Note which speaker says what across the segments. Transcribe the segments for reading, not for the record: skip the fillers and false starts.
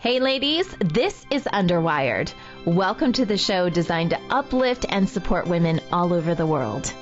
Speaker 1: Hey ladies, this is Underwired. Welcome to the show designed to uplift and support women all over the world.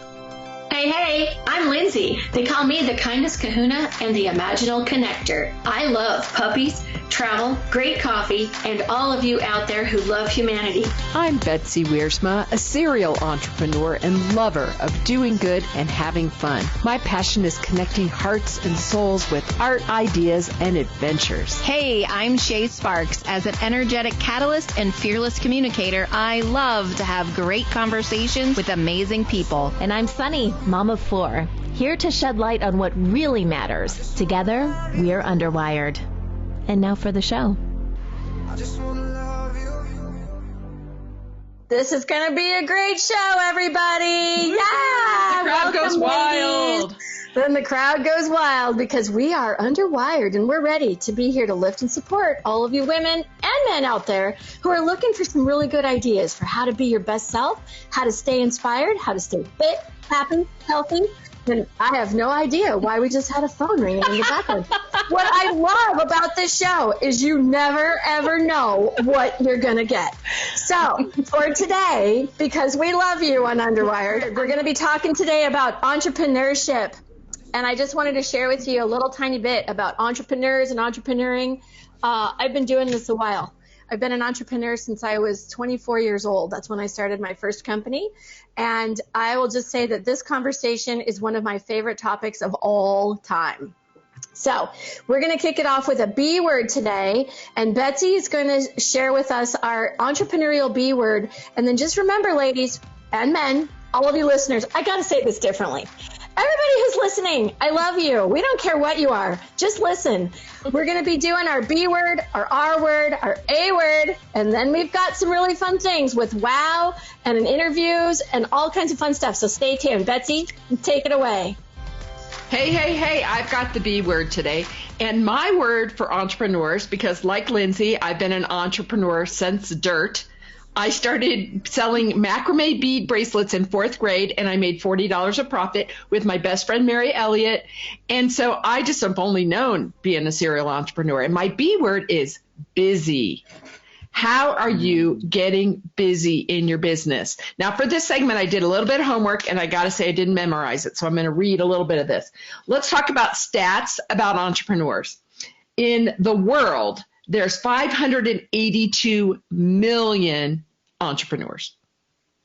Speaker 2: Hey, I'm Lindsay. They call me the kindest kahuna and the imaginal connector. I love puppies, travel, great coffee, and all of you out there who love humanity.
Speaker 3: I'm Betsy Wiersma, a serial entrepreneur and lover of doing good and having fun. My passion is connecting hearts and souls with art, ideas, and adventures.
Speaker 4: Hey, I'm Shā Sparks. As an energetic catalyst and fearless communicator, I love to have great conversations with amazing people.
Speaker 1: And I'm Sunny, mom of four, here to shed light on what really matters. Together, we're Underwired. And now for the show.
Speaker 5: This is going to be a great show, everybody. Yeah!
Speaker 3: The crowd goes wild.
Speaker 5: Then the crowd goes wild because we are Underwired and we're ready to be here to lift and support all of you women and men out there who are looking for some really good ideas for how to be your best self, how to stay inspired, how to stay fit, happy, healthy. And I have no idea why we just had a phone ringing in the background. What I love about this show is you never, ever know what you're going to get. So for today, because we love you on Underwired, we're going to be talking today about entrepreneurship. And I just wanted to share with you a little tiny bit about entrepreneurs and entrepreneuring. I've been doing this a while. I've been an entrepreneur since I was 24 years old. That's when I started my first company. And I will just say that this conversation is one of my favorite topics of all time. So we're going to kick it off with a B word today. And Betsy is going to share with us our entrepreneurial B word. And then just remember, ladies and men, all of you listeners, I got to say this differently. Everybody who's listening, I love you. We don't care what you are. Just listen. We're going to be doing our B word, our R word, our A word, and then we've got some really fun things with wow and interviews and all kinds of fun stuff. So stay tuned. Betsy, take it away.
Speaker 3: Hey, I've got the B word today. And my word for entrepreneurs, because like Lindsay, I've been an entrepreneur since dirt. I started selling macrame bead bracelets in fourth grade, and I made $40 a profit with my best friend, Mary Elliott. And so I just have only known being a serial entrepreneur. And my B word is busy. How are you getting busy in your business? Now, for this segment, I did a little bit of homework, and I got to say I didn't memorize it. So I'm going to read a little bit of this. Let's talk about stats about entrepreneurs. In the world, there's 582 million entrepreneurs.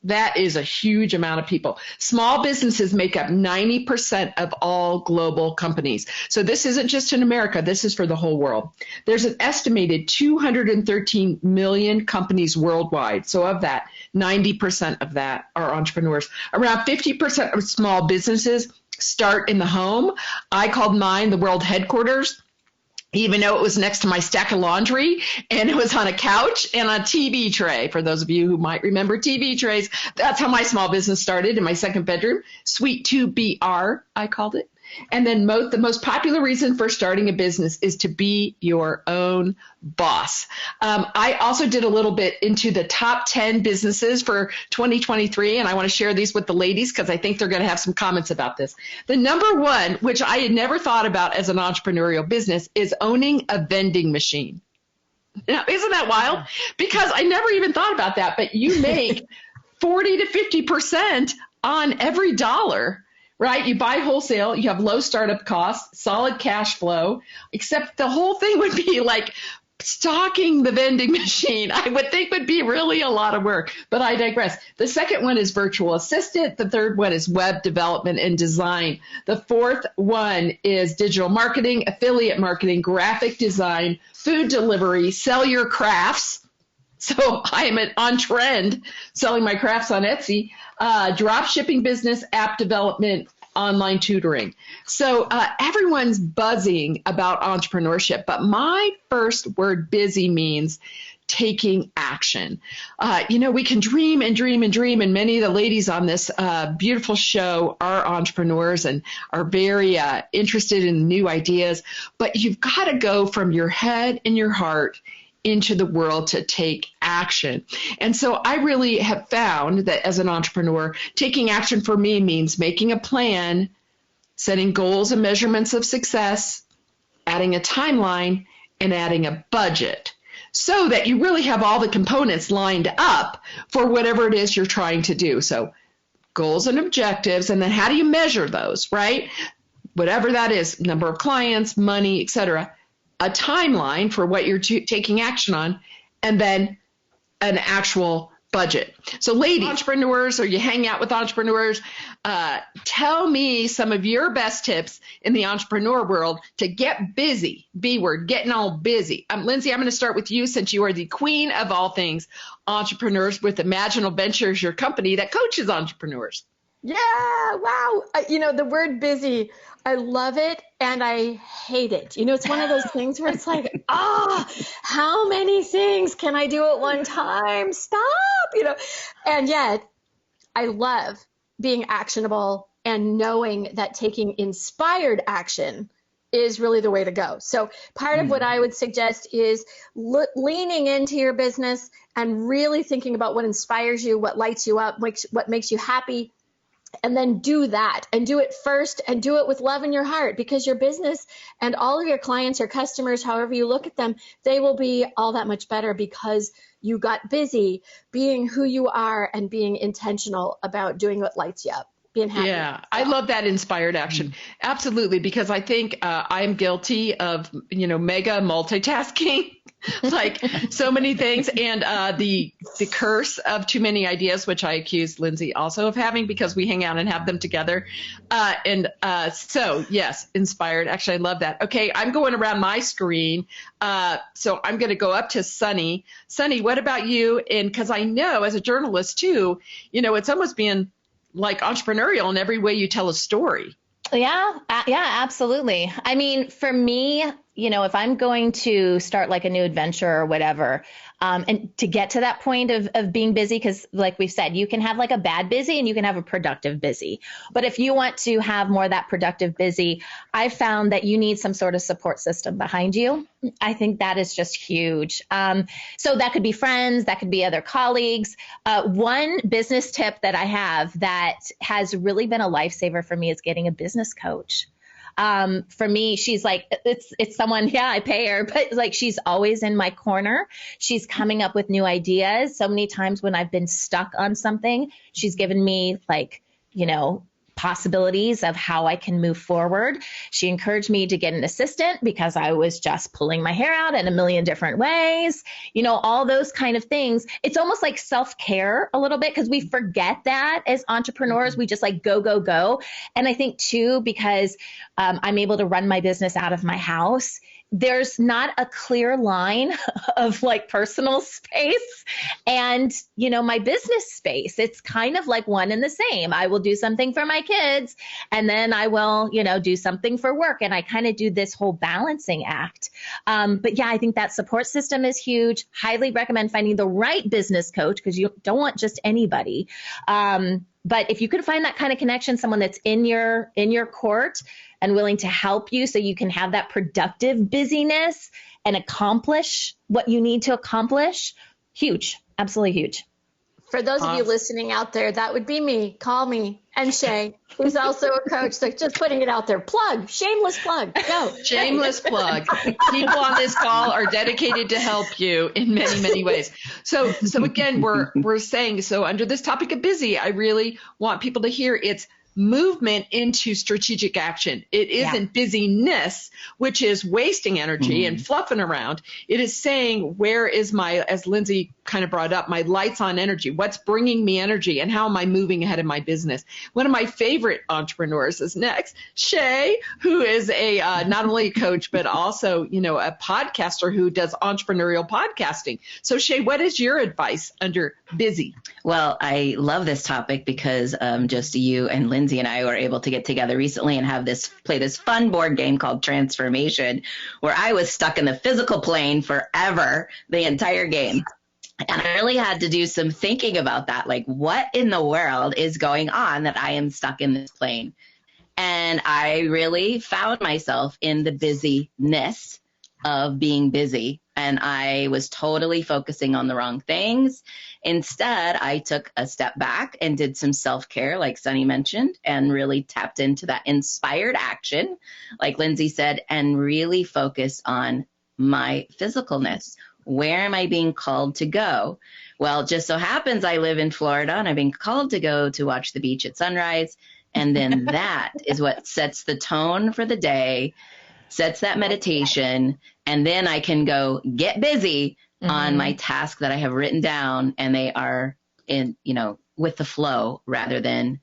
Speaker 3: That is a huge amount of people. Small businesses make up 90% of all global companies. So this isn't just in America. This is for the whole world. There's an estimated 213 million companies worldwide. So of that, 90% of that are entrepreneurs. Around 50% of small businesses start in the home. I called mine the world headquarters, even though it was next to my stack of laundry, and it was on a couch and a TV tray. For those of you who might remember TV trays, that's how my small business started, in my second bedroom. Suite 2BR, I called it. And then the most popular reason for starting a business is to be your own boss. I also did a little bit into the top 10 businesses for 2023, and I want to share these with the ladies because I think they're going to have some comments about this. The number one, which I had never thought about as an entrepreneurial business, is owning a vending machine. Now, isn't that wild? Because I never even thought about that, but you make 40 to 50% on every dollar. Right? You buy wholesale, you have low startup costs, solid cash flow, except the whole thing would be like stocking the vending machine. I would think would be really a lot of work, but I digress. The second one is virtual assistant. The third one is web development and design. The fourth one is digital marketing, affiliate marketing, graphic design, food delivery, sell your crafts. So I am on trend selling my crafts on Etsy, drop shipping business, app development, online tutoring. So everyone's buzzing about entrepreneurship, but my first word, busy, means taking action. We can dream and dream and dream, and many of the ladies on this beautiful show are entrepreneurs and are very interested in new ideas, but you've got to go from your head and your heart into the world to take action. And so I really have found that as an entrepreneur, taking action for me means making a plan, setting goals and measurements of success, adding a timeline, and adding a budget. so that you really have all the components lined up for whatever it is you're trying to do. So goals and objectives, and then how do you measure those, right? Whatever that is, number of clients, money, etc. A timeline for what you're taking action on, and then an actual budget. So ladies, entrepreneurs, or you hang out with entrepreneurs, tell me some of your best tips in the entrepreneur world to get busy. B word, getting all busy. Lindsay, I'm going to start with you since you are the queen of all things entrepreneurs with Imaginal Ventures, your company that coaches entrepreneurs.
Speaker 5: Yeah, wow. The word busy, I love it and I hate it. It's one of those things where it's like, how many things can I do at one time? Stop, And yet I love being actionable and knowing that taking inspired action is really the way to go. So part of what I would suggest is leaning into your business and really thinking about what inspires you, what lights you up, what makes you happy. And then do that and do it first and do it with love in your heart, because your business and all of your clients or customers, however you look at them, they will be all that much better because you got busy being who you are and being intentional about doing what lights you up. Being happy.
Speaker 3: Yeah, I love that inspired action. Absolutely, because I think I'm guilty of, mega multitasking, like so many things, and the curse of too many ideas, which I accuse Lindsay also of having because we hang out and have them together. So yes, inspired. Actually, I love that. Okay, I'm going around my screen. So I'm going to go up to Sunny. Sunny, what about you? And because I know as a journalist too, it's almost being like entrepreneurial in every way you tell a story.
Speaker 1: Yeah, absolutely. I mean, for me, if I'm going to start like a new adventure or whatever, and to get to that point of being busy, because like we've said, you can have like a bad busy and you can have a productive busy. But if you want to have more of that productive busy, I found that you need some sort of support system behind you. I think that is just huge. So that could be friends, that could be other colleagues. One business tip that I have that has really been a lifesaver for me is getting a business coach. For me, she's like, it's someone, I pay her, but like, she's always in my corner. She's coming up with new ideas. So many times when I've been stuck on something, she's given me like, possibilities of how I can move forward. She encouraged me to get an assistant because I was just pulling my hair out in a million different ways, all those kind of things. It's almost like self-care a little bit because we forget that as entrepreneurs, we just like go, go, go. And I think too, because I'm able to run my business out of my house, there's not a clear line of like personal space and, my business space. It's kind of like one and the same. I will do something for my kids and then I will, do something for work. And I kind of do this whole balancing act. But yeah, I think that support system is huge. Highly recommend finding the right business coach because you don't want just anybody. But if you can find that kind of connection, someone that's in your court and willing to help you so you can have that productive busyness and accomplish what you need to accomplish, huge, absolutely huge.
Speaker 5: For those of you listening out there, that would be me. Call me. And Shā, who's also a coach. So just putting it out there. Plug. Shameless plug. Go.
Speaker 3: Shameless plug. People on this call are dedicated to help you in many, many ways. So again, we're saying, so under this topic of busy, I really want people to hear it's movement into strategic action. It isn't busyness, which is wasting energy and fluffing around. It is saying, where is my, as Lindsay kind of brought up, my lights on energy? What's bringing me energy and how am I moving ahead in my business? One of my favorite entrepreneurs is next, Shā, who is a not only a coach, but also, a podcaster who does entrepreneurial podcasting. So Shā, what is your advice under busy?
Speaker 6: Well, I love this topic because just you and Lindsay and I were able to get together recently and play this fun board game called Transformation, where I was stuck in the physical plane forever, the entire game. And I really had to do some thinking about that. Like, what in the world is going on that I am stuck in this plane? And I really found myself in the busyness of being busy. And I was totally focusing on the wrong things. Instead, I took a step back and did some self-care, like Sunny mentioned, and really tapped into that inspired action, like Lindsay said, and really focused on my physicalness. where am I being called to go? Well, it just so happens I live in Florida and I've been called to go to watch the beach at sunrise. And then that is what sets the tone for the day, sets that meditation. And then I can go get busy on my task that I have written down, and they are in, with the flow rather than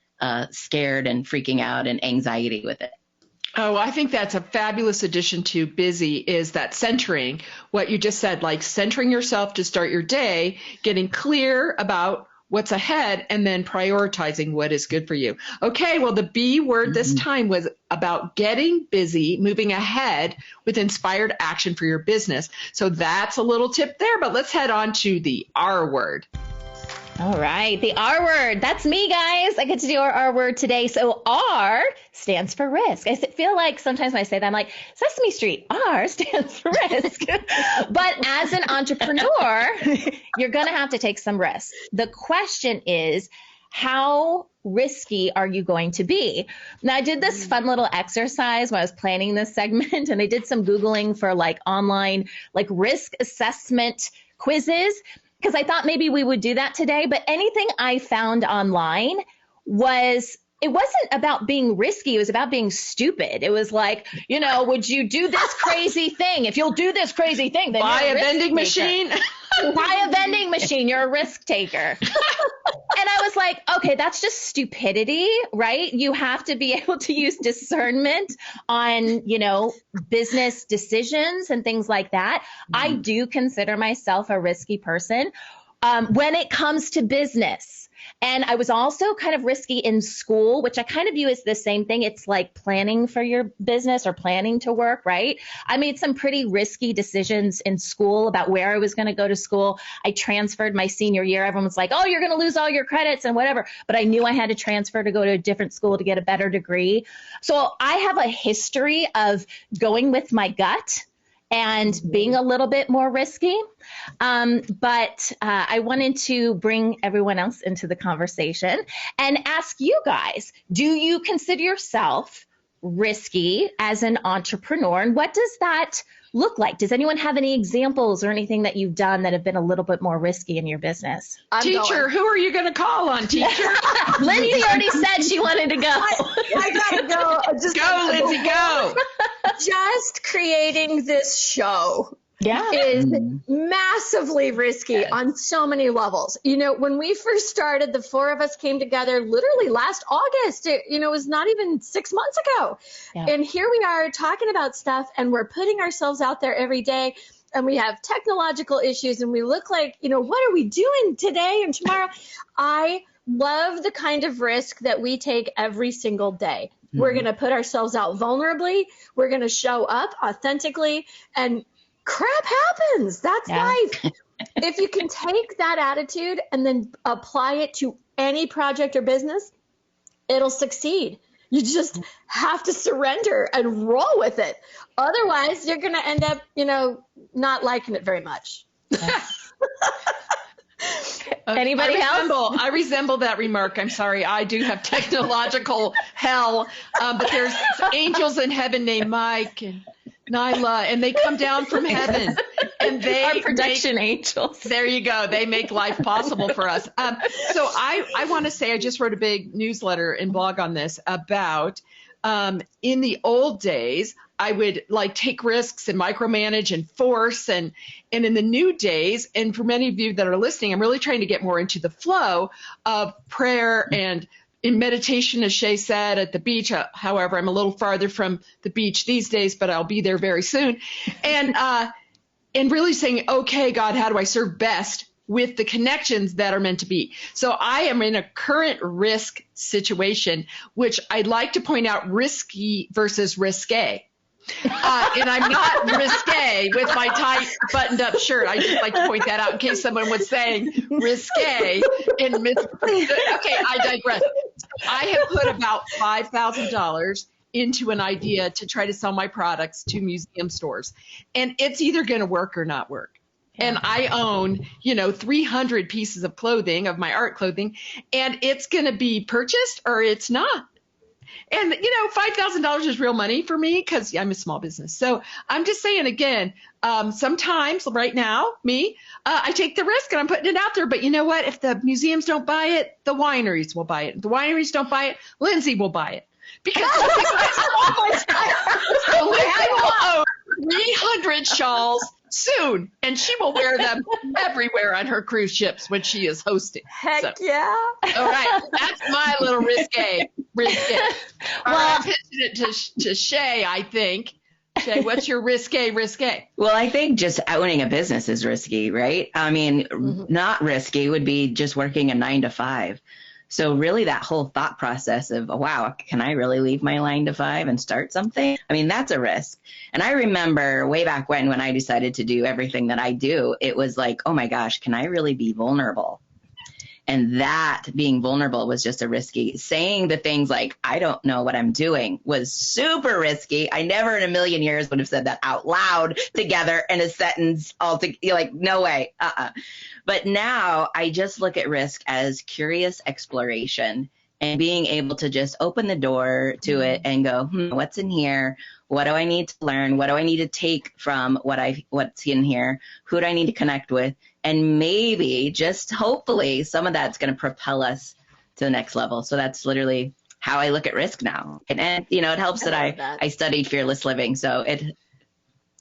Speaker 6: scared and freaking out and anxiety with it.
Speaker 3: Oh, I think that's a fabulous addition to busy, is that centering, what you just said, like centering yourself to start your day, getting clear about what's ahead, and then prioritizing what is good for you. Okay, well, the B word this time was about getting busy, moving ahead with inspired action for your business. So that's a little tip there, but let's head on to the R word.
Speaker 1: All right, the R word. That's me, guys. I get to do our R word today. So R stands for risk. I feel like sometimes when I say that, I'm like, Sesame Street, R stands for risk. But as an entrepreneur, you're going to have to take some risks. The question is, how risky are you going to be? Now, I did this fun little exercise when I was planning this segment, and I did some Googling for like online, like risk assessment quizzes, because I thought maybe we would do that today. But anything I found online it wasn't about being risky. It was about being stupid. It was like, would you do this crazy thing? If you'll do this crazy thing, then
Speaker 3: buy
Speaker 1: you're
Speaker 3: a vending machine.
Speaker 1: Buy a vending machine. You're a risk taker. And I was like, okay, that's just stupidity, right? You have to be able to use discernment on, business decisions and things like that. I do consider myself a risky person when it comes to business. And I was also kind of risky in school, which I kind of view as the same thing. It's like planning for your business or planning to work, right? I made some pretty risky decisions in school about where I was going to go to school. I transferred my senior year. Everyone was like, oh, you're going to lose all your credits and whatever. But I knew I had to transfer to go to a different school to get a better degree. So I have a history of going with my gut and being a little bit more risky. But I wanted to bring everyone else into the conversation and ask you guys, do you consider yourself risky as an entrepreneur? And what does that look like? Does anyone have any examples or anything that you've done that have been a little bit more risky in your business?
Speaker 3: Teacher, who are you going to call on, teacher?
Speaker 1: Lindsay already said she wanted to go.
Speaker 5: I gotta go.
Speaker 3: Go, Lindsay, go.
Speaker 5: Just creating this show is massively risky on so many levels. When we first started, the four of us came together literally last August. It was not even 6 months ago. Yeah. And here we are talking about stuff, and we're putting ourselves out there every day. And we have technological issues, and we look like, what are we doing today and tomorrow? I love the kind of risk that we take every single day. We're going to put ourselves out vulnerably. We're going to show up authentically, and crap happens. That's life. If you can take that attitude and then apply it to any project or business, it'll succeed. You just have to surrender and roll with it. Otherwise, you're going to end up, not liking it very much.
Speaker 1: Anybody else?
Speaker 3: I resemble that remark. I'm sorry. I do have technological hell, but there's angels in heaven named Mike and Nyla, and they come down from heaven, and they
Speaker 1: are production angels.
Speaker 3: There you go. They make life possible for us. So I want to say I just wrote a big newsletter and blog on this about in the old days, I would take risks and micromanage and force. And in the new days, and for many of you that are listening, I'm really trying to get more into the flow of prayer and in meditation, as Shā said, at the beach. However, I'm a little farther from the beach these days, but I'll be there very soon. And really saying, okay, God, how do I serve best with the connections that are meant to be? So I am in a current risk situation, which I'd like to point out, risky versus risque. And I'm not risque with my tight buttoned up shirt. I just like to point that out in case someone was saying risque and okay, I digress. I have put about $5,000 into an idea to try to sell my products to museum stores, and it's either going to work or not work. Yeah. And I own, 300 pieces of clothing, of my art clothing, and it's going to be purchased or it's not. And, $5,000 is real money for me because I'm a small business. So I'm just saying, again, sometimes right now, I take the risk and I'm putting it out there. But you know what? If the museums don't buy it, the wineries will buy it. If the wineries don't buy it, Lindsay will buy it. Because I will own 300 shawls soon, and she will wear them everywhere on her cruise ships when she is hosting.
Speaker 5: Heck yeah.
Speaker 3: All right, that's my little risque. Well, I'm pitching it to Shā, I think. Shā, what's your risque?
Speaker 6: Well, I think just owning a business is risky, right? I mean, not risky would be just working a 9 to 5. So really that whole thought process of, wow, can I really leave my 9 to 5 and start something? I mean, that's a risk. And I remember way back when I decided to do everything that I do, it was like, oh my gosh, can I really be vulnerable? And that being vulnerable was just a risky. Saying the things like, I don't know what I'm doing was super risky. I never in a million years would have said that out loud together in a sentence. Like, no way. But now I just look at risk as curious exploration and being able to just open the door to it and go, what's in here? What do I need to learn? What do I need to take from what's in here? Who do I need to connect with? And maybe just hopefully some of that's going to propel us to the next level. So that's literally how I look at risk now. And it helps that I studied fearless living. So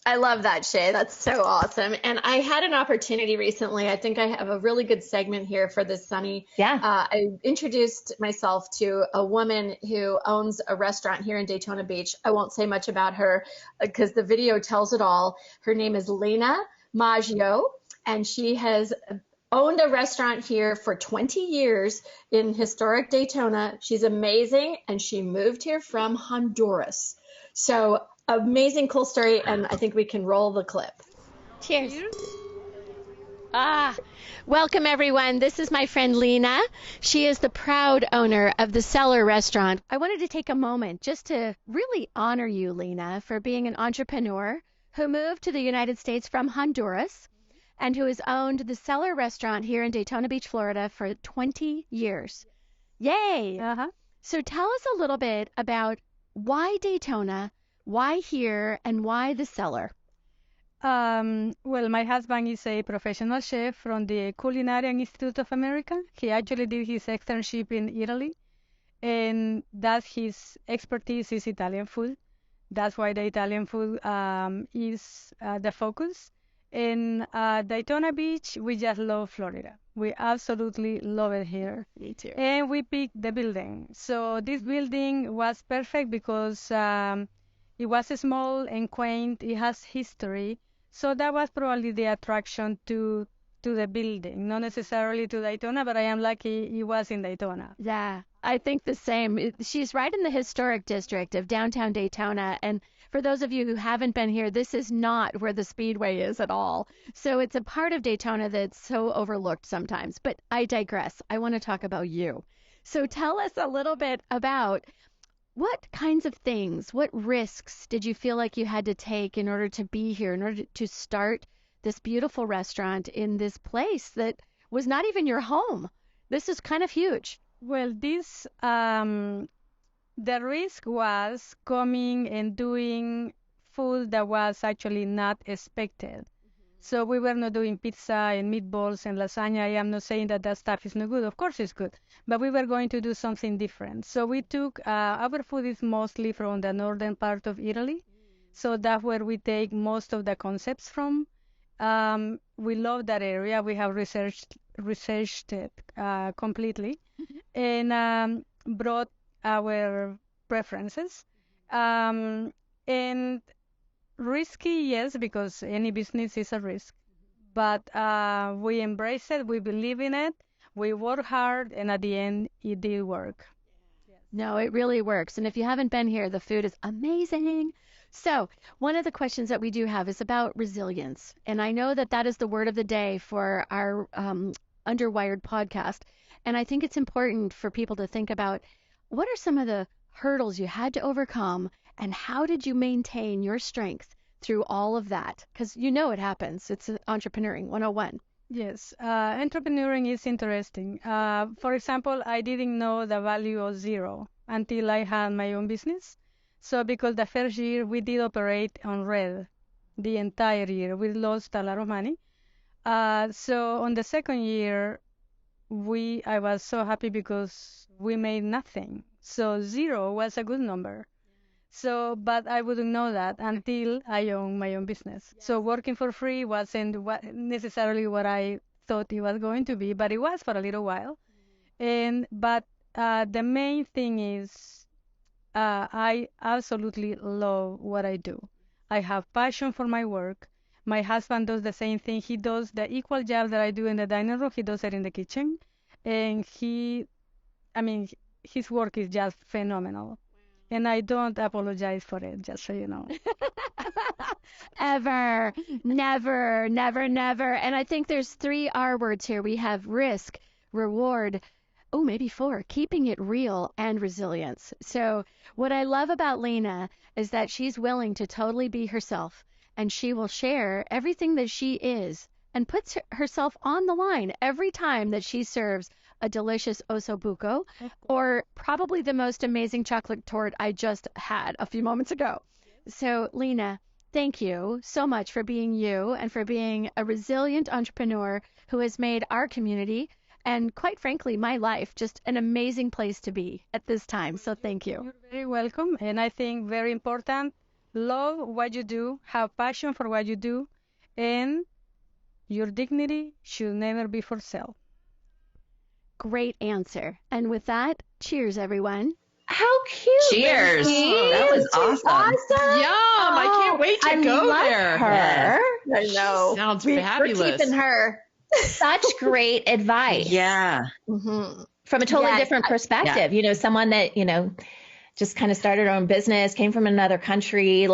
Speaker 5: I love that, Shā. That's so awesome. And I had an opportunity recently. I think I have a really good segment here for this, Sunny.
Speaker 1: Yeah.
Speaker 5: I introduced myself to a woman who owns a restaurant here in Daytona Beach. I won't say much about her because the video tells it all. Her name is Lena Maggio, and she has owned a restaurant here for 20 years in historic Daytona. She's amazing, and she moved here from Honduras. So amazing, cool story, and I think we can roll the clip.
Speaker 7: Cheers. Welcome everyone. This is my friend Lena. She is the proud owner of the Cellar Restaurant. I wanted to take a moment just to really honor you, Lena, for being an entrepreneur who moved to the United States from Honduras and who has owned the Cellar Restaurant here in Daytona Beach, Florida for 20 years. Yay! So tell us a little bit about why Daytona, why here, and why the Cellar?
Speaker 8: Well, my husband is a professional chef from the Culinary Institute of America. He actually did his externship in Italy, and that's his expertise is Italian food. That's why the Italian food is the focus. In Daytona Beach, we just love Florida. We absolutely love it here.
Speaker 7: Me too.
Speaker 8: And we picked the building. So this building was perfect because it was small and quaint. It has history. So that was probably the attraction to the building, not necessarily to Daytona, but I am lucky it was in Daytona.
Speaker 7: Yeah, I think the same. She's right in the historic district of downtown Daytona. And for those of you who haven't been here, this is not where the Speedway is at all. So it's a part of Daytona that's so overlooked sometimes. But I digress. I want to talk about you. So tell us a little bit about what kinds of things, what risks did you feel like you had to take in order to be here, in order to start this beautiful restaurant in this place that was not even your home? This is kind of huge.
Speaker 8: Well, this the risk was coming and doing food that was actually not expected. So we were not doing pizza and meatballs and lasagna. I am not saying that stuff is not good. Of course it's good. But we were going to do something different. So we took, our food is mostly from the northern part of Italy. So that's where we take most of the concepts from. We love that area. We have researched it completely and brought our preferences. And risky, yes, because any business is a risk. But we embrace it. We believe in it. We work hard, and at the end, it did work.
Speaker 7: No, it really works. And if you haven't been here, the food is amazing. So one of the questions that we do have is about resilience. And I know that that is the word of the day for our Underwired podcast. And I think it's important for people to think about what are some of the hurdles you had to overcome, and how did you maintain your strength through all of that? Because you know it happens. It's entrepreneuring 101.
Speaker 8: Yes, entrepreneuring is interesting. For example, I didn't know the value of zero. until I had my own business. So because the first year we did operate on red the entire year, we lost a lot of money. So on the second year, I was so happy because we made nothing. So 0 was a good number. So, but I wouldn't know that until I owned my own business. So working for free wasn't necessarily what I thought it was going to be, but it was for a little while. But the main thing is I absolutely love what I do. I have passion for my work. My husband does the same thing. He does the equal job that I do in the dining room. He does it in the kitchen. And his work is just phenomenal. And I don't apologize for it, just so you know.
Speaker 7: Ever. Never, never, never. And I think there's 3 R words here. We have risk, reward, maybe 4, keeping it real, and resilience. So what I love about Lena is that she's willing to totally be herself, and she will share everything that she is and puts herself on the line every time that she serves a delicious osso buco, or probably the most amazing chocolate torte I just had a few moments ago. So, Lena, thank you so much for being you and for being a resilient entrepreneur who has made our community and, quite frankly, my life just an amazing place to be at this time. So thank you.
Speaker 8: You're very welcome. And I think very important, love what you do, have passion for what you do, and your dignity should never be for sale.
Speaker 7: Great answer. And with that, cheers, everyone.
Speaker 1: How cute.
Speaker 6: Cheers. That was awesome.
Speaker 3: Yum. I can't wait to go there.
Speaker 1: Her.
Speaker 5: I know.
Speaker 3: Sounds
Speaker 5: We're
Speaker 3: fabulous.
Speaker 5: keeping her.
Speaker 1: Such great advice.
Speaker 6: Yeah.
Speaker 5: Mm-hmm.
Speaker 1: From a totally different perspective. You know, someone that, just kind of started her own business, came from another country,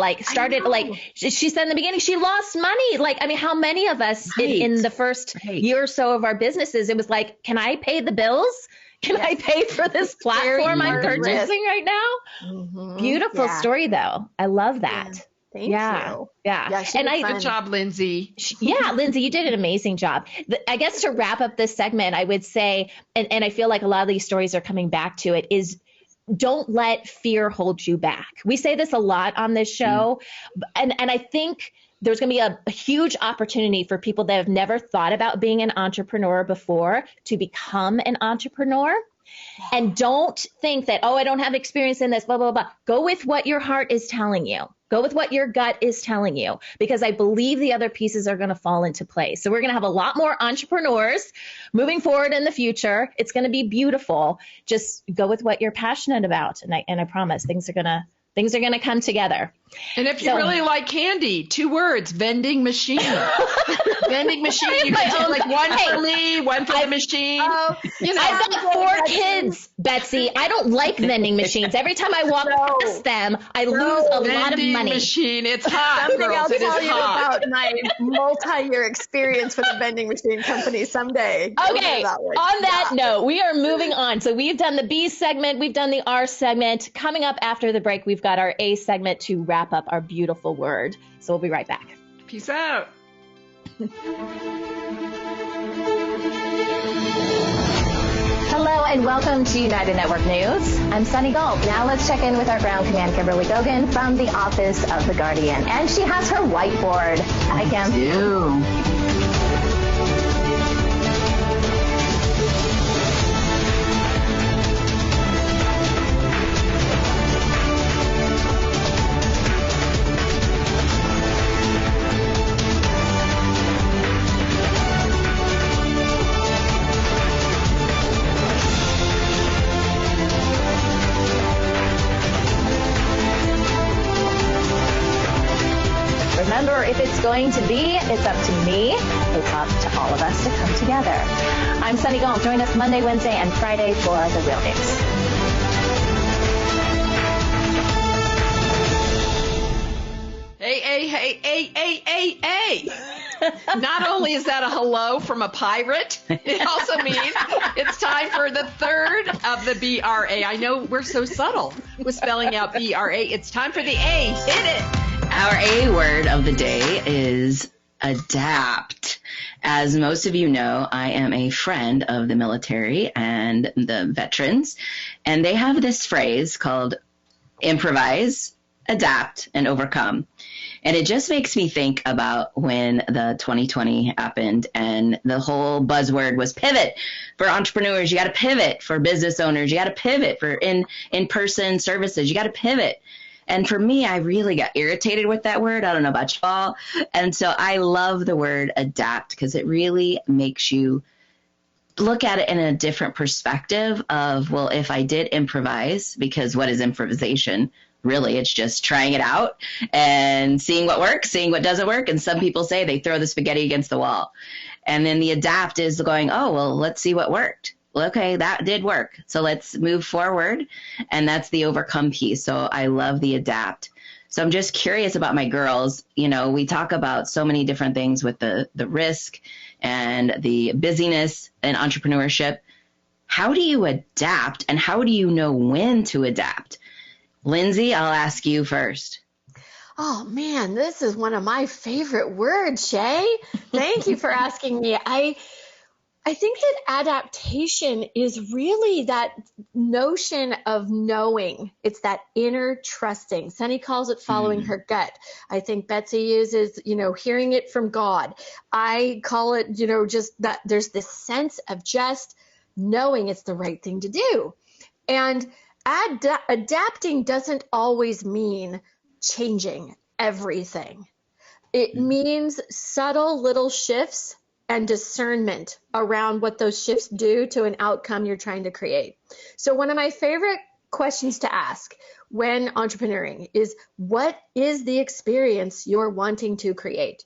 Speaker 1: she said in the beginning, she lost money. How many of us in the first year or so of our businesses, it was like, can I pay the bills? Can I pay for this platform I'm purchasing right now? Mm-hmm. Beautiful story, though. I love that.
Speaker 5: Yeah. Thank you.
Speaker 1: Yeah.
Speaker 3: Good job, Lindsay.
Speaker 1: Yeah, Lindsay, you did an amazing job. I guess to wrap up this segment, I would say, and I feel like a lot of these stories are coming back to it, is don't let fear hold you back. We say this a lot on this show, and I think there's going to be a huge opportunity for people that have never thought about being an entrepreneur before to become an entrepreneur. And don't think that, I don't have experience in this, blah, blah, blah. Go with what your heart is telling you. Go with what your gut is telling you, because I believe the other pieces are going to fall into place. So we're going to have a lot more entrepreneurs moving forward in the future. It's going to be beautiful. Just go with what you're passionate about. And I promise things are going to come together.
Speaker 3: And if you really like candy, 2 words, vending machine. Vending machine. You can take one for me, one for the machine.
Speaker 1: I've got 4 kids, Betsy. I don't like vending machines. Every time I walk past them, I lose a lot of money.
Speaker 3: Vending machine. It's hot,
Speaker 5: Something
Speaker 3: girls.
Speaker 5: I'll
Speaker 3: It
Speaker 5: tell
Speaker 3: is
Speaker 5: you
Speaker 3: hot.
Speaker 5: about my multi-year experience with a vending machine company someday.
Speaker 1: Okay, on that note, we are moving on. So we've done the B segment, we've done the R segment. Coming up after the break, we've got our A segment to wrap up our beautiful word. So we'll be right back.
Speaker 3: Peace out.
Speaker 1: Hello and welcome to United Network News. I'm Sunny Galt. Now let's check in with our ground command, Kimberly Gogan, from the Office of the Guardian. And she has her whiteboard. Hi, Kim. Remember, if it's going to be, it's up to me. It's up to all of us to come together. I'm Sunny Galt. Join us Monday, Wednesday, and Friday for the real news.
Speaker 3: Hey. Not only is that a hello from a pirate, it also means it's time for the third of the BRA. I know we're so subtle with spelling out BRA. It's time for the A. Hit it.
Speaker 6: Our A word of the day is adapt. As most of you know, I am a friend of the military and the veterans, And they have this phrase called improvise, adapt, and overcome. And it just makes me think about when the 2020 happened and the whole buzzword was pivot for entrepreneurs. You got to pivot for business owners. You got to pivot for in-person services. You got to pivot. And for me, I really got irritated with that word. I don't know about y'all. And so I love the word adapt because it really makes you look at it in a different perspective of, well, if I did improvise, because what is improvisation? Really, it's just trying it out and seeing what works, seeing what doesn't work. And some people say they throw the spaghetti against the wall. And then the adapt is going, oh, well, let's see what worked. Well, okay, that did work. So let's move forward. And that's the overcome piece. So I love the adapt. So I'm just curious about my girls. You know, we talk about so many different things with the risk and the busyness in entrepreneurship. How do you adapt and how do you know when to adapt? Lindsay, I'll ask you first.
Speaker 5: Oh man, this is one of my favorite words, Shā. Thank you for asking me. I think that adaptation is really that notion of knowing. It's that inner trusting. Sunny calls it following her gut. I think Betsy uses, hearing it from God. I call it, just that there's this sense of just knowing it's the right thing to do. And adapting doesn't always mean changing everything. It means subtle little shifts and discernment around what those shifts do to an outcome you're trying to create. So one of my favorite questions to ask when entrepreneuring is, what is the experience you're wanting to create?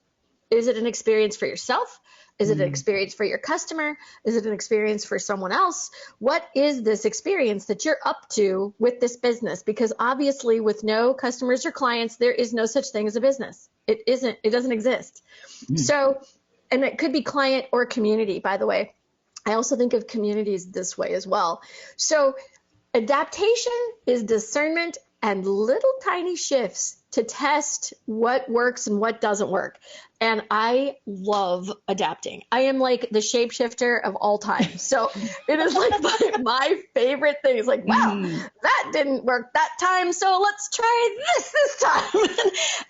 Speaker 5: Is it an experience for yourself? Is it an experience for your customer? Is it an experience for someone else? What is this experience that you're up to with this business? Because obviously with no customers or clients, there is no such thing as a business. It doesn't exist. So, and it could be client or community, by the way. I also think of communities this way as well. So adaptation is discernment and little tiny shifts to test what works and what doesn't work. And I love adapting. I am like the shapeshifter of all time. So it is like my favorite thing. It's like, wow, that didn't work that time. So let's try this time.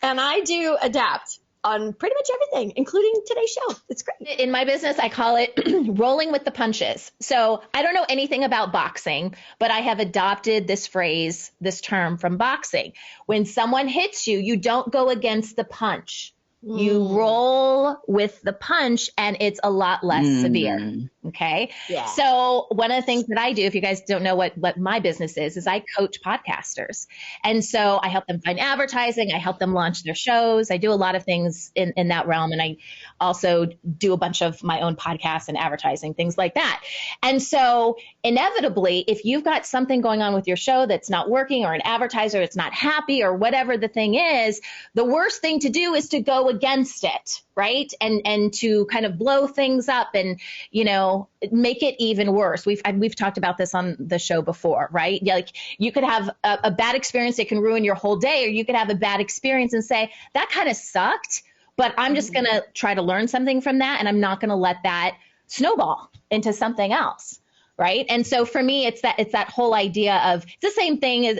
Speaker 5: And I do adapt on pretty much everything, including today's show. It's great.
Speaker 1: In my business, I call it rolling with the punches. So I don't know anything about boxing, but I have adopted this phrase, this term from boxing. When someone hits you, you don't go against the punch. You roll with the punch and it's a lot less severe. Okay.
Speaker 5: Yeah.
Speaker 1: So one of the things that I do, if you guys don't know what my business is I coach podcasters. And so I help them find advertising. I help them launch their shows. I do a lot of things in that realm. And I also do a bunch of my own podcasts and advertising, things like that. And so inevitably, if you've got something going on with your show that's not working or an advertiser that's not happy or whatever the thing is, the worst thing to do is to go against it, right? And to kind of blow things up and, make it even worse. We've talked about this on the show before, right? Yeah, like you could have a bad experience that can ruin your whole day, or you could have a bad experience and say, that kind of sucked, but I'm just going to try to learn something from that. And I'm not going to let that snowball into something else. Right. And so for me, it's that whole idea of it's the same thing as,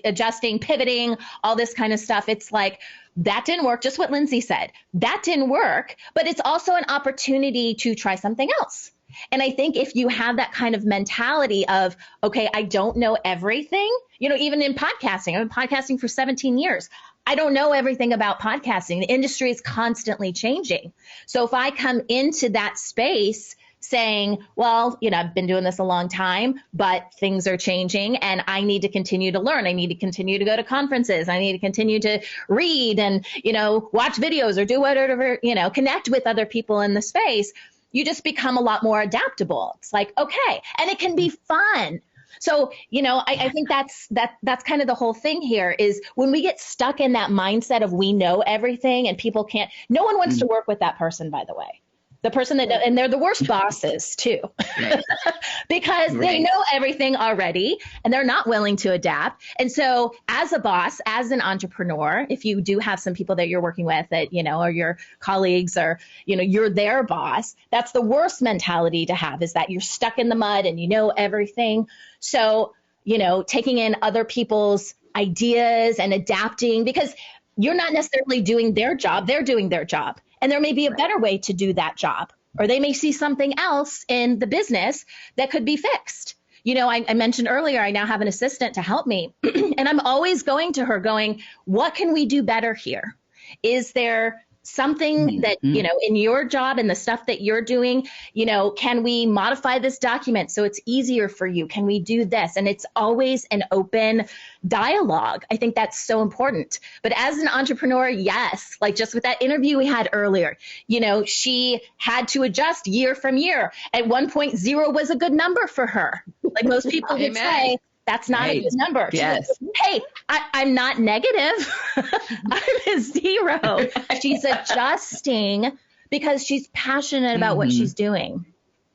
Speaker 1: adjusting, pivoting, all this kind of stuff. It's like, that didn't work. Just what Lindsay said, that didn't work, but it's also an opportunity to try something else. And I think if you have that kind of mentality of, okay, I don't know everything, even in podcasting, I've been podcasting for 17 years. I don't know everything about podcasting. The industry is constantly changing. So if I come into that space saying, well, I've been doing this a long time, but things are changing and I need to continue to learn. I need to continue to go to conferences. I need to continue to read and, watch videos or do whatever, connect with other people in the space. You just become a lot more adaptable. It's like, okay. And it can be fun. So, I think that's kind of the whole thing here is when we get stuck in that mindset of we know everything and people can't, no one wants to work with that person, by the way. The person that, and they're the worst bosses too, because they know everything already and they're not willing to adapt. And so as a boss, as an entrepreneur, if you do have some people that you're working with that, or your colleagues or, you're their boss, that's the worst mentality to have, is that you're stuck in the mud and you know everything. So taking in other people's ideas and adapting, because you're not necessarily doing their job. They're doing their job. And there may be a better way to do that job, or they may see something else in the business that could be fixed. I mentioned earlier, I now have an assistant to help me, and I'm always going to her going, what can we do better here? Is there something that, in your job and the stuff that you're doing, can we modify this document so it's easier for you? Can we do this? And it's always an open dialogue. I think that's so important. But as an entrepreneur, yes, like just with that interview we had earlier, she had to adjust year from year. At one point, 0 was a good number for her. Like most people would say, that's not a good number.
Speaker 6: Yes.
Speaker 1: Goes, hey, I'm not negative. I'm a 0. She's adjusting because she's passionate about what she's doing.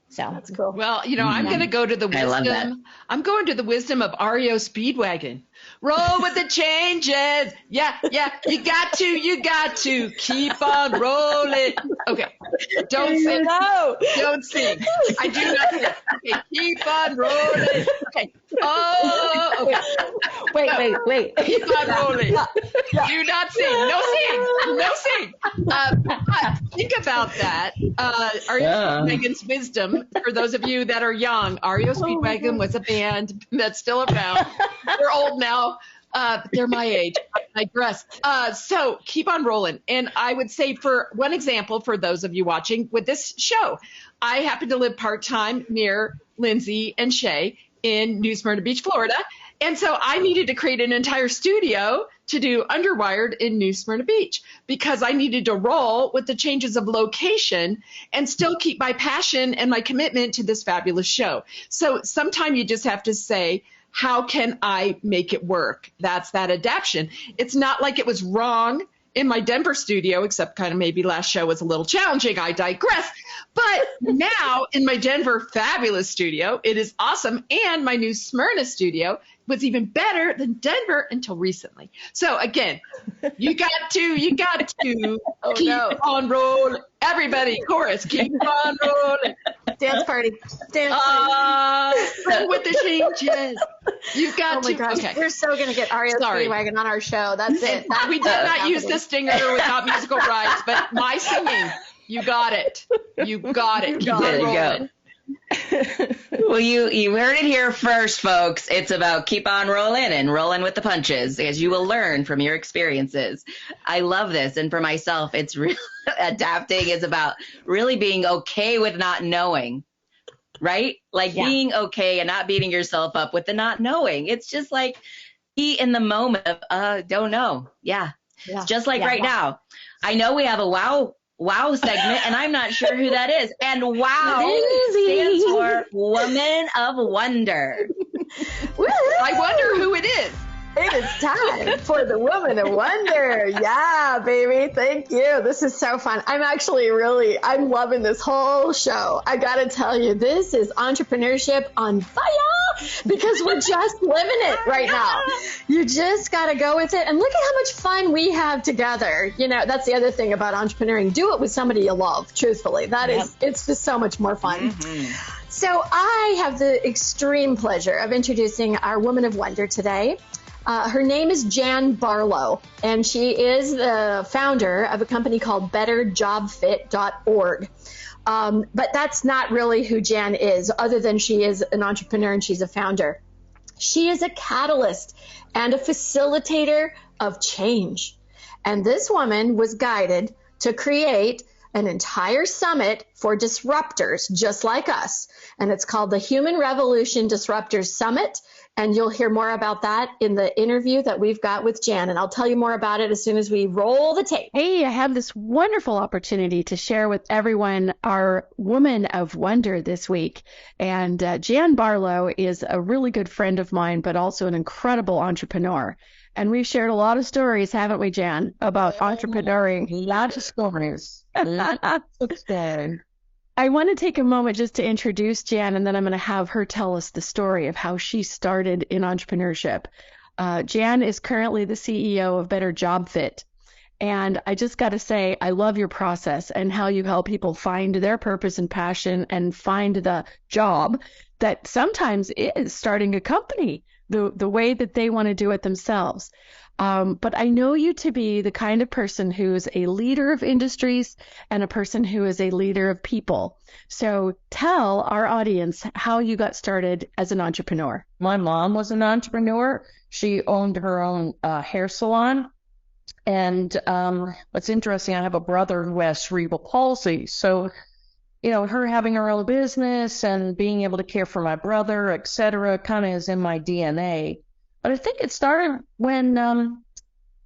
Speaker 1: So that's cool.
Speaker 3: Well, I'm going to go to the wisdom.
Speaker 6: I love that.
Speaker 3: I'm going to the wisdom of REO Speedwagon. Roll with the changes. Yeah. You got to keep on rolling. Okay. Don't sing.
Speaker 5: No.
Speaker 3: Don't sing. I do not sing. Okay. Keep on rolling. Okay. Oh, okay.
Speaker 1: Wait.
Speaker 3: Keep on rolling. Do not sing. No sing. But think about that. REO Speedwagon's wisdom, for those of you that are young, REO Speedwagon was a band that's still around. They're old now. They're my age. I digress. So keep on rolling. And I would say, for one example, for those of you watching with this show, I happen to live part-time near Lindsay and Shā in New Smyrna Beach, Florida. And so I needed to create an entire studio to do Underwired in New Smyrna Beach, because I needed to roll with the changes of location and still keep my passion and my commitment to this fabulous show. So sometimes you just have to say, how can I make it work? That's that adaptation. It's not like it was wrong in my Denver studio, except kind of maybe last show was a little challenging. I digress. But now in my Denver fabulous studio, it is awesome. And my new Smyrna studio was even better than Denver until recently. So again, you got to keep on rolling. Everybody, chorus, keep on rolling.
Speaker 5: Dance party.
Speaker 3: Roll with the changes. You've got to.
Speaker 5: Oh my gosh,
Speaker 3: okay.
Speaker 5: we're so going to get REO Speedwagon on our show. That's it.
Speaker 3: We did not use the stinger without musical rights, but my singing, you got it. You got it. Keep on rolling.
Speaker 6: Well, you heard it here first, folks. It's about keep on rolling and rolling with the punches, as you will learn from your experiences. I love this. And for myself, it's really adapting is about really being okay with not knowing, right? Like being okay and not beating yourself up with the not knowing. It's just like be in the moment of, don't know. Yeah. It's just like right now. I know we have a wow segment, and I'm not sure who that is. And wow stands for Woman of Wonder.
Speaker 3: I wonder who it is.
Speaker 5: It is time for the Woman of Wonder. Yeah, baby. Thank you. This is so fun. I'm loving this whole show. I got to tell you, this is entrepreneurship on fire, because we're just living it right now. You just got to go with it. And look at how much fun we have together. That's the other thing about entrepreneuring. Do it with somebody you love, truthfully. It's just so much more fun. Mm-hmm. So I have the extreme pleasure of introducing our Woman of Wonder today. Her name is Jan Barlow, and she is the founder of a company called BetterJobFit.org. But that's not really who Jan is, other than she is an entrepreneur and she's a founder. She is a catalyst and a facilitator of change. And this woman was guided to create an entire summit for disruptors just like us. And it's called the Human Revolution Disruptors Summit. And you'll hear more about that in the interview that we've got with Jan. And I'll tell you more about it as soon as we roll the tape.
Speaker 7: Hey, I have this wonderful opportunity to share with everyone our Woman of Wonder this week. And Jan Barlow is a really good friend of mine, but also an incredible entrepreneur. And we've shared a lot of stories, haven't we, Jan, about entrepreneuring?
Speaker 9: Lots of stories. Lots of stories.
Speaker 7: I want to take a moment just to introduce Jan, and then I'm going to have her tell us the story of how she started in entrepreneurship. Jan is currently the CEO of Better Job Fit. And I just got to say, I love your process and how you help people find their purpose and passion and find the job that sometimes is starting a company. the way that they want to do it themselves. But I know you to be the kind of person who's a leader of industries and a person who is a leader of people. So tell our audience how you got started as an entrepreneur.
Speaker 9: My mom was an entrepreneur. She owned her own hair salon. And what's interesting, I have a brother who has cerebral palsy. So, her having her own business and being able to care for my brother, et cetera, kind of is in my DNA. But I think it started when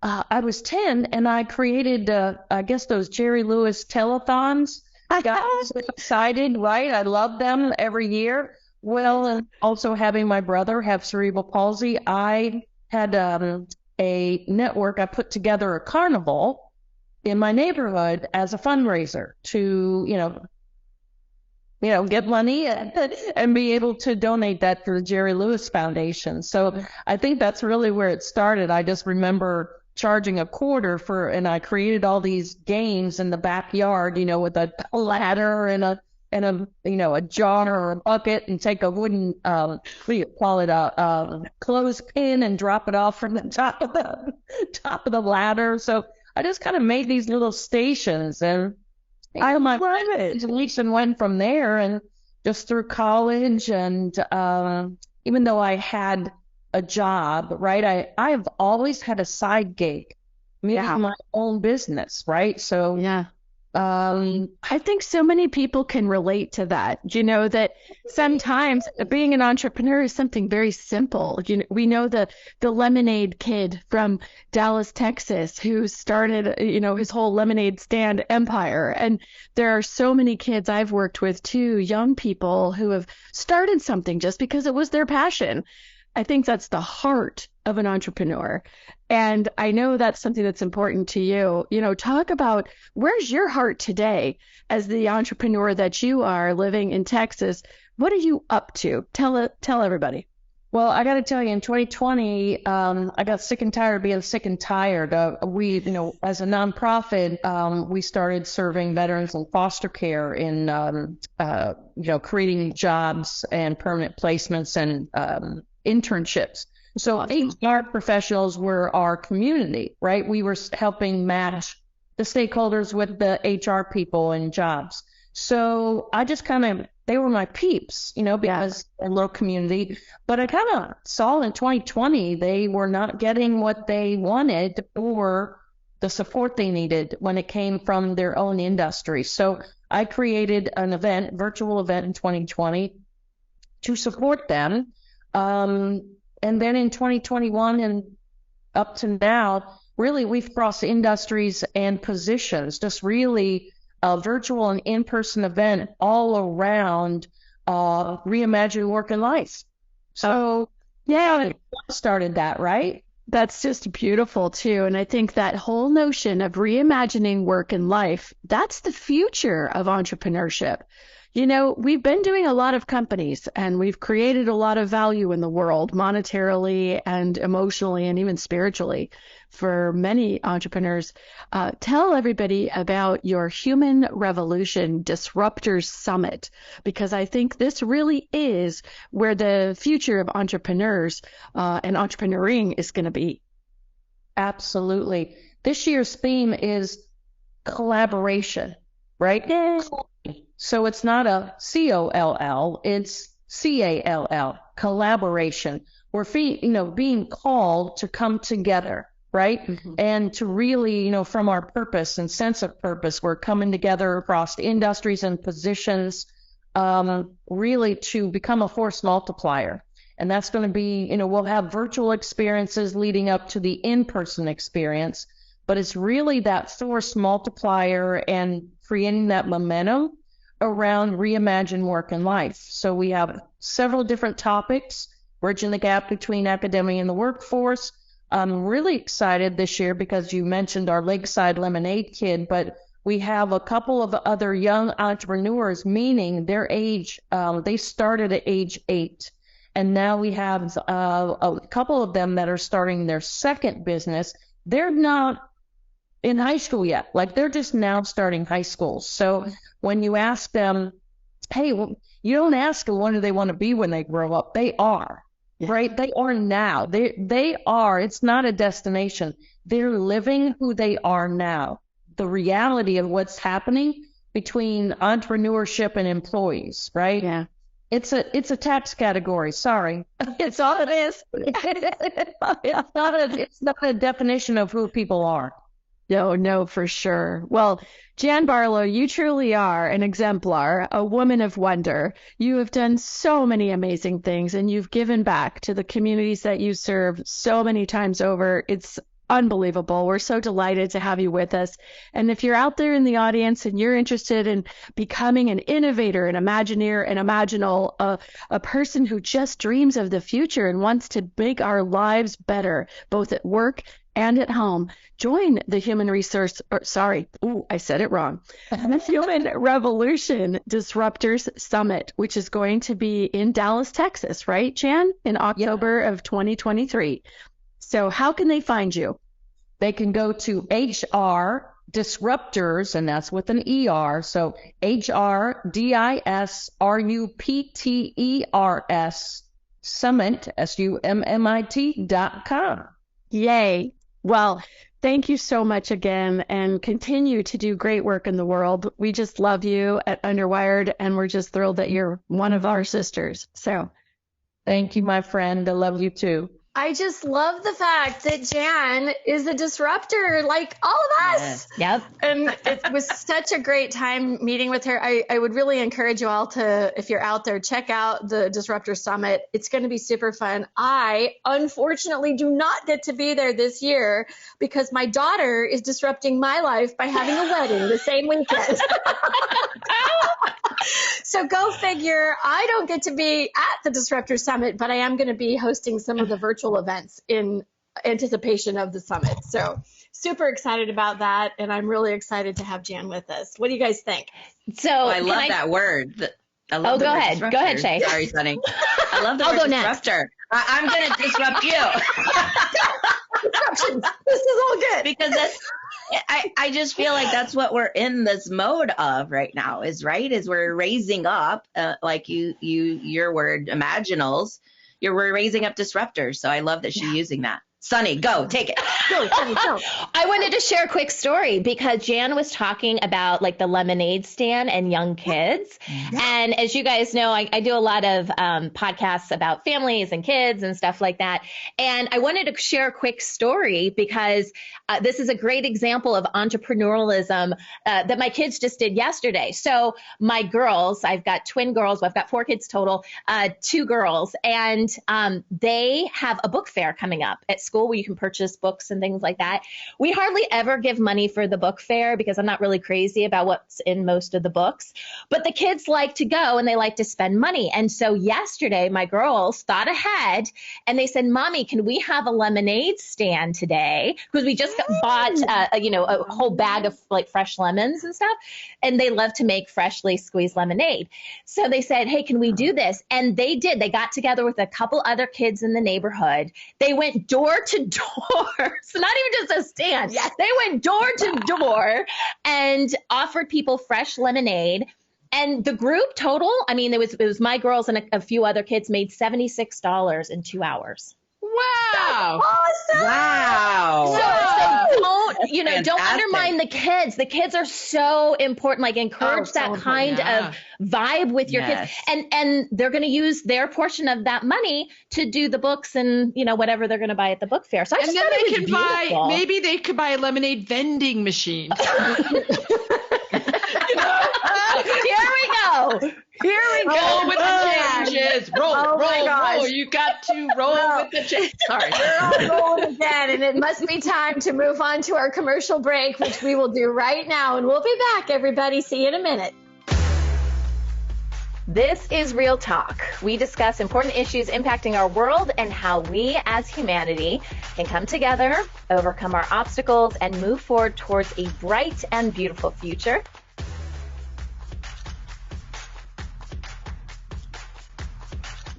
Speaker 9: I was 10 and I created, I guess, those Jerry Lewis telethons. I got so excited, right? I love them every year. Well, and also having my brother have cerebral palsy, I had a network. I put together a carnival in my neighborhood as a fundraiser to, get money and be able to donate that to the Jerry Lewis Foundation. So I think that's really where it started. I just remember charging $0.25 and I created all these games in the backyard, with a ladder and a jar or a bucket, and take a wooden, what do you call it, a clothespin and drop it off from the top of the ladder. So I just kind of made these little stations, and I love it. And went from there, and just through college, and even though I had a job, right, I've always had a side gig, my own business, right? So
Speaker 7: I think so many people can relate to that. That sometimes being an entrepreneur is something very simple. We know the lemonade kid from Dallas, Texas, who started, his whole lemonade stand empire. And there are so many kids I've worked with too, young people who have started something just because it was their passion. I think that's the heart of an entrepreneur. And I know that's something that's important to you. Talk about, where's your heart today as the entrepreneur that you are living in Texas? What are you up to? Tell everybody.
Speaker 9: Well, I got to tell you, in 2020, I got sick and tired of being sick and tired. We, as a nonprofit, we started serving veterans in foster care in, creating jobs and permanent placements and internships. So HR professionals were our community, right? We were helping match the stakeholders with the HR people and jobs. So I just they were my peeps, because a little community. But I kind of saw in 2020, they were not getting what they wanted or the support they needed when it came from their own industry. So I created an virtual event in 2020 to support them. And then in 2021 and up to now, really we've crossed industries and positions, just really a virtual and in-person event all around reimagining work and life. So I started that, right?
Speaker 7: That's just beautiful too. And I think that whole notion of reimagining work and life, that's the future of entrepreneurship. We've been doing a lot of companies and we've created a lot of value in the world, monetarily and emotionally and even spiritually, for many entrepreneurs. Tell everybody about your Human Revolution Disruptors Summit, because I think this really is where the future of entrepreneurs and entrepreneuring is going to be.
Speaker 9: Absolutely. This year's theme is collaboration, right? Yay. So it's not a COLL, it's CALL, collaboration. We're being called to come together, right? Mm-hmm. And to really, from our purpose and sense of purpose, we're coming together across industries and positions, really to become a force multiplier. And that's going to be, we'll have virtual experiences leading up to the in-person experience, but it's really that force multiplier and creating that momentum around reimagine work and life. So we have several different topics, bridging the gap between academia and the workforce. I'm really excited this year because you mentioned our Lakeside Lemonade kid, but we have a couple of other young entrepreneurs, meaning their age, they started at age 8. And now we have a couple of them that are starting their second business. They're not in high school yet. Like, they're just now starting high school. So when you ask them, hey, well, you don't ask them what do they want to be when they grow up. They are. right? They are now. They are. It's not a destination. They're living who they are now. The reality of what's happening between entrepreneurship and employees, right?
Speaker 7: Yeah.
Speaker 9: It's a tax category. Sorry.
Speaker 7: It's all it is.
Speaker 9: It's not a definition of who people are.
Speaker 7: No, for sure. Well, Jan Barlow, you truly are an exemplar, a woman of wonder. You have done so many amazing things, and you've given back to the communities that you serve so many times over. It's unbelievable. We're so delighted to have you with us. And if you're out there in the audience and you're interested in becoming an innovator, an Imagineer, an Imaginal, a person who just dreams of the future and wants to make our lives better, both at work and at home, join the Human Revolution Disruptors Summit, which is going to be in Dallas, Texas, right, Jan, in October of 2023. So how can they find you?
Speaker 9: They can go to HR Disruptors, and that's with an ER. So HRDISRUPTERS Summit, SUMMIT.com.
Speaker 7: Yay. Well, thank you so much again, and continue to do great work in the world. We just love you at Underwired, and we're just thrilled that you're one of our sisters. So
Speaker 9: thank you, my friend. I love you too.
Speaker 5: I just love the fact that Jan is a disruptor like all of us.
Speaker 1: Yep.
Speaker 5: And it was such a great time meeting with her. I would really encourage you all to, if you're out there, check out the Disruptor Summit. It's going to be super fun. I, unfortunately, do not get to be there this year because my daughter is disrupting my life by having a wedding the same weekend. So go figure. I don't get to be at the Disruptor Summit, but I am going to be hosting some of the virtual events in anticipation of the summit. So super excited about that. And I'm really excited to have Jan with us. What do you guys think?
Speaker 1: So
Speaker 6: I love that word. I love
Speaker 1: go
Speaker 6: word
Speaker 1: ahead.
Speaker 6: disruptor.
Speaker 1: Go ahead, Shā.
Speaker 6: Sorry, Sunny. I love the
Speaker 1: I'll
Speaker 6: word
Speaker 1: go next.
Speaker 6: disruptor. I'm going to disrupt you.
Speaker 5: Disruptions. This is all good.
Speaker 6: Because I just feel like that's what we're in this mode of right now is we're raising up, like your word, imaginals. We're raising up disruptors. So I love that she's using that. Sunny, go, take it.
Speaker 5: Go, Sunny, go.
Speaker 1: I wanted to share a quick story because Jan was talking about like the lemonade stand and young kids. And as you guys know, I do a lot of podcasts about families and kids and stuff like that. And I wanted to share a quick story because this is a great example of entrepreneurialism that my kids just did yesterday. So my girls, I've got twin girls. I've got 4 kids total, 2 girls, and they have a book fair coming up at school where you can purchase books and things like that. We hardly ever give money for the book fair because I'm not really crazy about what's in most of the books, but the kids like to go and they like to spend money. And so yesterday my girls thought ahead and they said, Mommy, can we have a lemonade stand today? Because we just bought a whole bag of like fresh lemons and stuff. And they love to make freshly squeezed lemonade. So they said, hey, can we do this? And they did. They got together with a couple other kids in the neighborhood. They went door to door. So not even just a stand. Yes. They went door to door and offered people fresh lemonade. And the group total, I mean, it was my girls and a few other kids made $76 in 2 hours.
Speaker 3: Wow.
Speaker 5: Awesome.
Speaker 6: Wow.
Speaker 1: So don't undermine the kids. The kids are so important. Like encourage that kind of vibe with your kids. And they're going to use their portion of that money to do the books and, whatever they're going to buy at the book fair. So I just thought it was beautiful.
Speaker 3: Maybe they could buy a lemonade vending machine.
Speaker 1: Here we go.
Speaker 3: Roll with the changes. Roll. You got to roll with the changes. Sorry.
Speaker 5: We're all rolling again, and it must be time to move on to our commercial break, which we will do right now. And we'll be back, everybody. See you in a minute.
Speaker 1: This is Real Talk. We discuss important issues impacting our world and how we as humanity can come together, overcome our obstacles, and move forward towards a bright and beautiful future.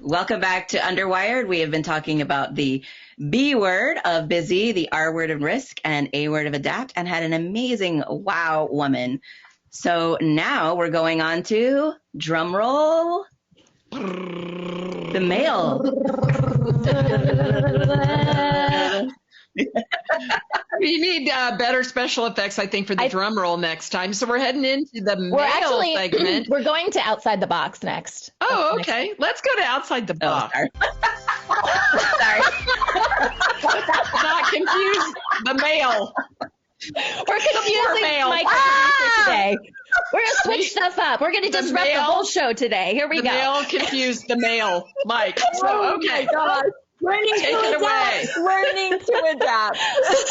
Speaker 6: Welcome back to Underwired. We have been talking about the B word of busy, the R word of risk, and A word of adapt, and had an amazing wow woman. So now we're going on to drum roll. The male.
Speaker 3: We need better special effects, I think, for the drum roll next time. So we're heading into the male segment.
Speaker 1: We're going to Outside the Box next.
Speaker 3: Oh, okay. Let's go to Outside the Box.
Speaker 6: Sorry.
Speaker 3: Not confuse the male.
Speaker 1: We're confusing Mike today. We're going to switch stuff up. We're going to disrupt the whole show today. Here we go.
Speaker 3: The male confused the male, Mike. So, okay.
Speaker 5: Oh, my God.
Speaker 3: Take it away.
Speaker 5: Learning to adapt.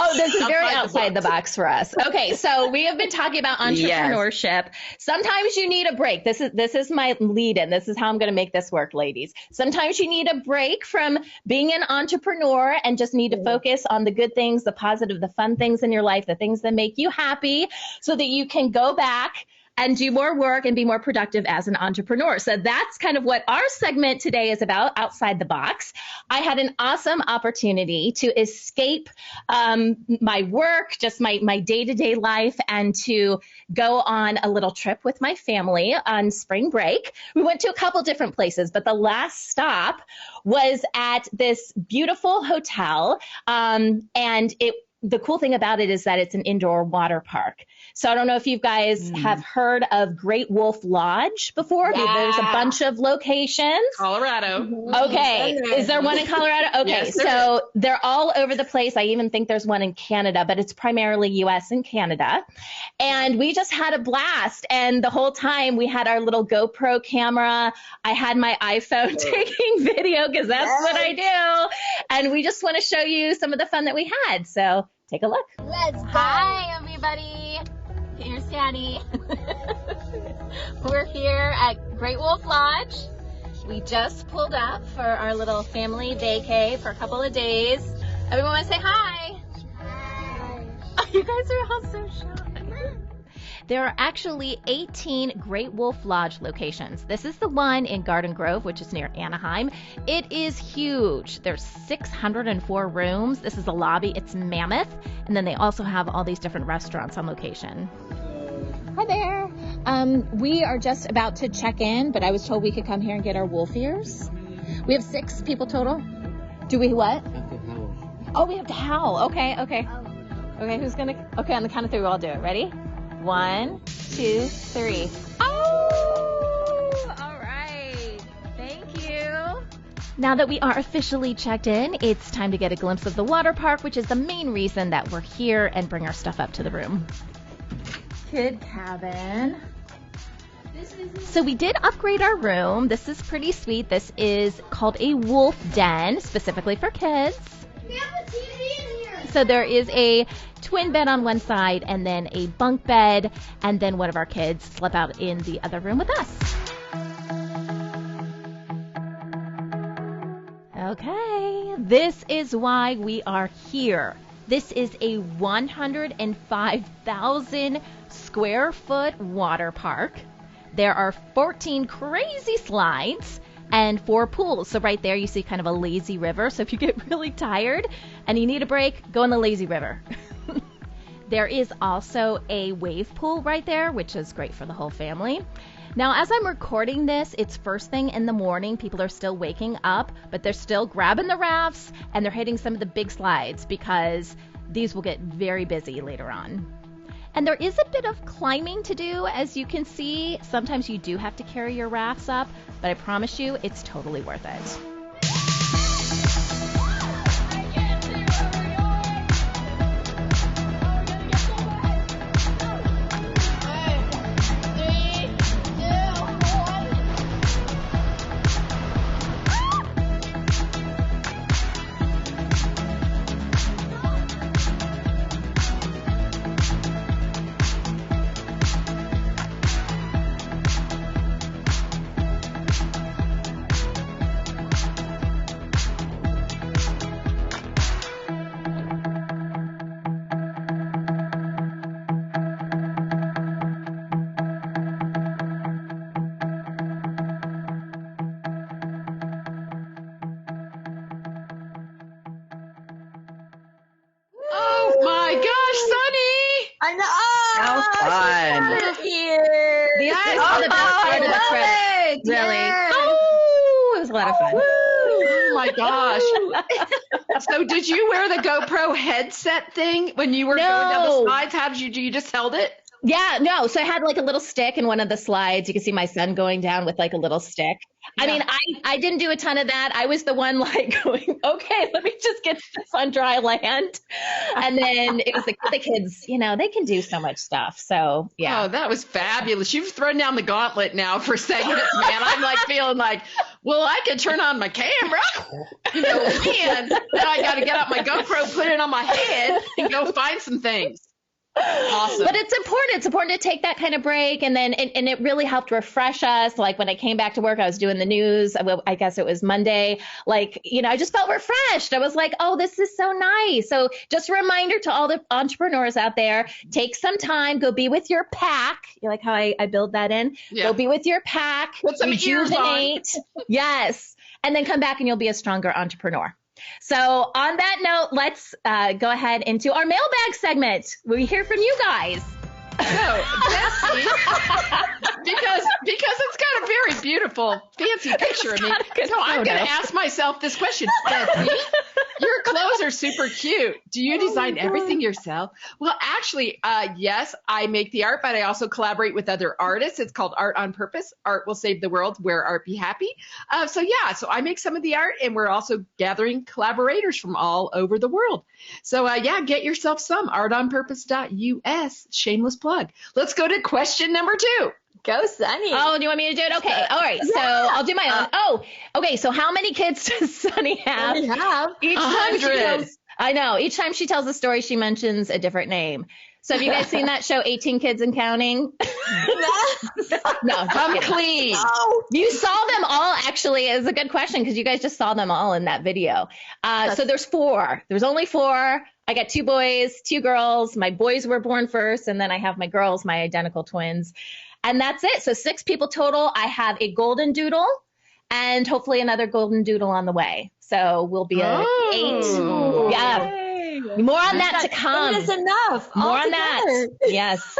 Speaker 1: Oh, this is very outside the box for us. Okay, so we have been talking about entrepreneurship. Yes. Sometimes you need a break. This is my lead-in. This is how I'm going to make this work, ladies. Sometimes you need a break from being an entrepreneur and just need to focus on the good things, the positive, the fun things in your life, the things that make you happy, so that you can go back and do more work and be more productive as an entrepreneur. So that's kind of what our segment today is about, Outside the Box. I had an awesome opportunity to escape my work, just my day-to-day life, and to go on a little trip with my family on spring break. We went to a couple different places, but the last stop was at this beautiful hotel. And the cool thing about it is that it's an indoor water park. So I don't know if you guys have heard of Great Wolf Lodge before. Yeah. There's a bunch of locations.
Speaker 3: Colorado.
Speaker 1: Okay. Is there one in Colorado? Okay. Yes, so they're all over the place. I even think there's one in Canada, but it's primarily US and Canada. And we just had a blast. And the whole time we had our little GoPro camera. I had my iPhone taking video because that's what I do. And we just want to show you some of the fun that we had. So take a look.
Speaker 5: Let's go.
Speaker 1: Hi, everybody. Here's Daddy. We're here at Great Wolf Lodge. We just pulled up for our little family vacay for a couple of days. Everyone want to say hi? Hi. Oh, you guys are all so shy. There are actually 18 Great Wolf Lodge locations. This is the one in Garden Grove, which is near Anaheim. It is huge. There's 604 rooms. This is the lobby. It's mammoth. And then they also have all these different restaurants on location. Hi there. We are just about to check in, but I was told we could come here and get our wolf ears. We have 6 people total. Do we what? Oh, we have to howl. Okay. Okay, who's going to? Okay, on the count of 3, we'll all do it. Ready? 1, 2, 3. Oh! All right. Thank you. Now that we are officially checked in, it's time to get a glimpse of the water park, which is the main reason that we're here, and bring our stuff up to the room. Kid cabin. So we did upgrade our room. This is pretty sweet. This is called a wolf den, specifically for kids.
Speaker 5: We have a TV in here.
Speaker 1: So there is a twin bed on one side and then a bunk bed, and then one of our kids slept out in the other room with us. Okay, this is why we are here. This is a 105,000 square foot water park. There are 14 crazy slides and 4 pools. So right there you see kind of a lazy river. So if you get really tired and you need a break, go in the lazy river. There is also a wave pool right there, which is great for the whole family. Now, as I'm recording this, it's first thing in the morning. People are still waking up, but they're still grabbing the rafts and they're hitting some of the big slides because these will get very busy later on. And there is a bit of climbing to do, as you can see. Sometimes you do have to carry your rafts up, but I promise you, it's totally worth it.
Speaker 5: I know.
Speaker 6: How fun.
Speaker 5: Here.
Speaker 1: The eyes are the best part of the trip.
Speaker 5: Really?
Speaker 1: Yes. lot of fun.
Speaker 3: Oh my gosh. So did you wear the GoPro headset thing when you were going down the slides? How did you do? You just held it?
Speaker 1: Yeah, no. So I had like a little stick in one of the slides. You can see my son going down with like a little stick. Yeah. I mean, I didn't do a ton of that. I was the one like going, okay, let me just get this on dry land. And then it was the kids, you know, they can do so much stuff. So yeah.
Speaker 3: Oh, that was fabulous. You've thrown down the gauntlet now for segments, man. I'm like feeling like, well, I could turn on my camera, you know, and then I got to get out my GoPro, put it on my head and go find some things. Awesome.
Speaker 1: But it's important. It's important to take that kind of break. And then, and it really helped refresh us. Like when I came back to work, I was doing the news. I guess it was Monday. Like, you know, I just felt refreshed. I was like, oh, this is so nice. So just a reminder to all the entrepreneurs out there, take some time, go be with your pack. You like how I build that in? Yeah. Go be with your pack.
Speaker 3: Put some ears on.
Speaker 1: Yes. And then come back and you'll be a stronger entrepreneur. So on that note, let's go ahead into our mailbag segment. We hear from you guys.
Speaker 3: So, Betsy, because it's got a very beautiful, fancy picture of me. So I'm going to ask myself this question. Betsy, your clothes are super cute. Do you design everything yourself? Well, actually, yes, I make the art, but I also collaborate with other artists. It's called Art on Purpose. Art will save the world. Where art be happy. So I make some of the art, and we're also gathering collaborators from all over the world. So get yourself some artonpurpose.us. Shameless plug. Let's go to question number 2.
Speaker 5: Go, Sunny.
Speaker 1: Oh, do you want me to do it? Okay. All right. Yeah. So I'll do my own. Oh, okay. So how many kids does Sunny have?
Speaker 5: Sunny have
Speaker 1: each 100. I know. Each time she tells a story, she mentions a different name. So have you guys seen that show, 18 Kids and Counting? No,
Speaker 3: come clean.
Speaker 1: Oh, you saw them all, actually. It's a good question because you guys just saw them all in that video. So there's 4. There's only 4. I got 2 boys, 2 girls. My boys were born first, and then I have my girls, my identical twins. And that's it. So 6 people total. I have a golden doodle and hopefully another golden doodle on the way. So we'll be at 8. Yeah. More on that to come.
Speaker 5: That is enough.
Speaker 1: More on that. Yes.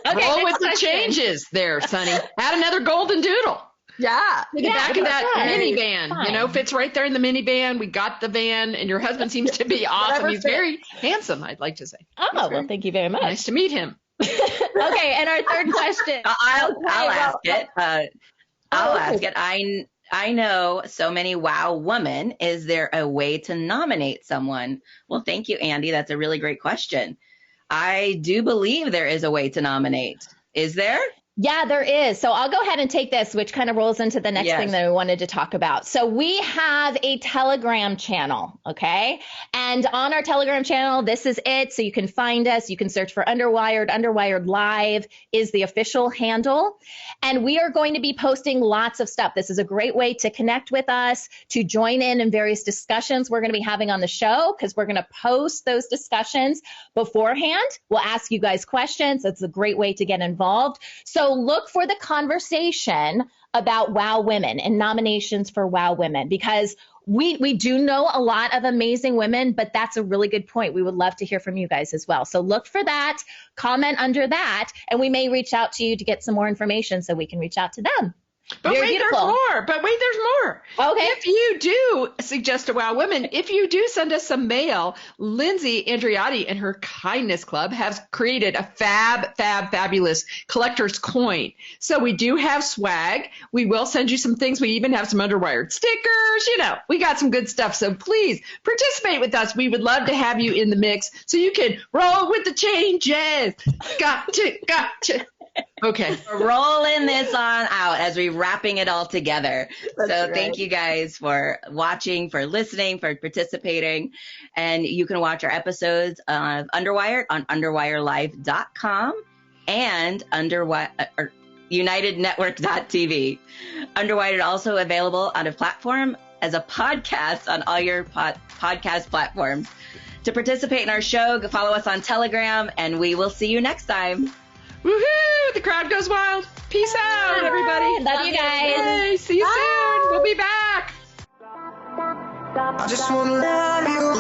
Speaker 1: Okay,
Speaker 3: roll with the changes there, Sunny. Add another golden doodle.
Speaker 5: Yeah.
Speaker 3: Back in that minivan. Fine. You know, fits right there in the minivan. We got the van, and your husband seems to be awesome. He's very handsome, I'd like to say.
Speaker 1: Oh, well, thank you very much.
Speaker 3: Nice to meet him.
Speaker 1: Okay, and our third question.
Speaker 6: I'll ask it. I'll ask it. I know so many wow women. Is there a way to nominate someone? Well, thank you, Andy. That's a really great question. I do believe there is a way to nominate. Is there?
Speaker 1: Yeah, there is. So I'll go ahead and take this, which kind of rolls into the next thing that I wanted to talk about. So we have a Telegram channel, okay? And on our Telegram channel, this is it. So you can find us. You can search for Underwired. Underwired Live is the official handle. And we are going to be posting lots of stuff. This is a great way to connect with us, to join in various discussions we're going to be having on the show, because we're going to post those discussions beforehand. We'll ask you guys questions. It's a great way to get involved. So look for the conversation about Wow Women and nominations for Wow Women, because we do know a lot of amazing women, but that's a really good point. We would love to hear from you guys as well. So look for that, comment under that, and we may reach out to you to get some more information so we can reach out to them.
Speaker 3: But
Speaker 1: Very
Speaker 3: wait,
Speaker 1: beautiful.
Speaker 3: there's more. But wait, there's more.
Speaker 1: Okay.
Speaker 3: If you do suggest a Wow Women, if you do send us some mail, Lindsay Andriotti and her Kindness Club has created a fabulous collector's coin. So we do have swag. We will send you some things. We even have some Underwired stickers. You know, we got some good stuff. So please participate with us. We would love to have you in the mix so you can roll with the changes. Gotcha. Okay.
Speaker 6: We're rolling this on out as we're wrapping it all together. Thank you guys for watching, for listening, for participating. And you can watch our episodes of Underwired on underwirelive.com and UnitedNetwork.tv. Underwired also available on a platform as a podcast on all your podcast platforms. To participate in our show, follow us on Telegram, and we will see you next time.
Speaker 3: Woohoo! The crowd goes wild. Peace out, everybody.
Speaker 1: Love you guys.
Speaker 3: Hey, see you soon. We'll be back.
Speaker 10: I just wanna love you.